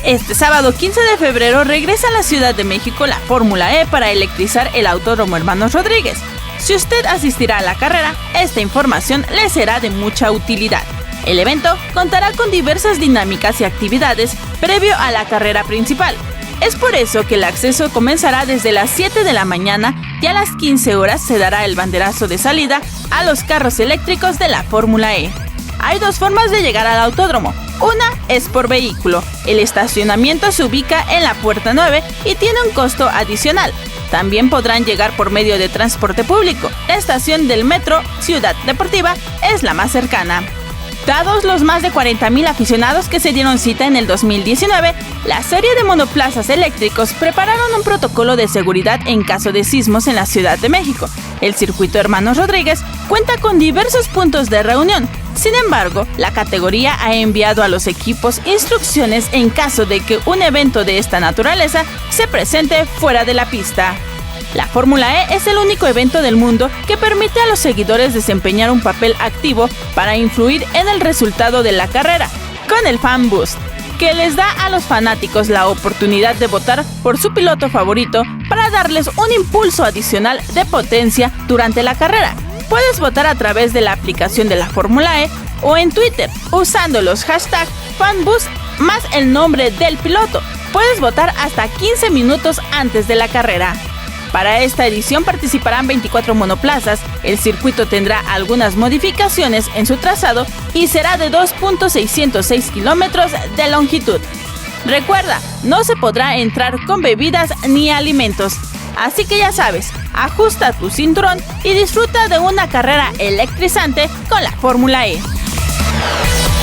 Este sábado 15 de febrero regresa a la Ciudad de México la Fórmula E para electrizar el Autódromo Hermanos Rodríguez. Si usted asistirá a la carrera, esta información le será de mucha utilidad. El evento contará con diversas dinámicas y actividades previo a la carrera principal. Es por eso que el acceso comenzará desde las 7 de la mañana y a las 15 horas se dará el banderazo de salida a los carros eléctricos de la Fórmula E. Hay dos formas de llegar al autódromo. Una es por vehículo. El estacionamiento se ubica en la puerta 9 y tiene un costo adicional. También podrán llegar por medio de transporte público. La estación del metro Ciudad Deportiva es la más cercana. Dados los más de 40,000 aficionados que se dieron cita en el 2019, la serie de monoplazas eléctricos prepararon un protocolo de seguridad en caso de sismos en la Ciudad de México. El circuito Hermanos Rodríguez cuenta con diversos puntos de reunión. Sin embargo, la categoría ha enviado a los equipos instrucciones en caso de que un evento de esta naturaleza se presente fuera de la pista. La Fórmula E es el único evento del mundo que permite a los seguidores desempeñar un papel activo para influir en el resultado de la carrera, con el Fan Boost, que les da a los fanáticos la oportunidad de votar por su piloto favorito para darles un impulso adicional de potencia durante la carrera. Puedes votar a través de la aplicación de la Fórmula E o en Twitter usando los hashtags FanBoost más el nombre del piloto. Puedes votar hasta 15 minutos antes de la carrera. Para esta edición participarán 24 monoplazas, el circuito tendrá algunas modificaciones en su trazado y será de 2.606 kilómetros de longitud. Recuerda, no se podrá entrar con bebidas ni alimentos, así que ya sabes, ajusta tu cinturón y disfruta de una carrera electrizante con la Fórmula E.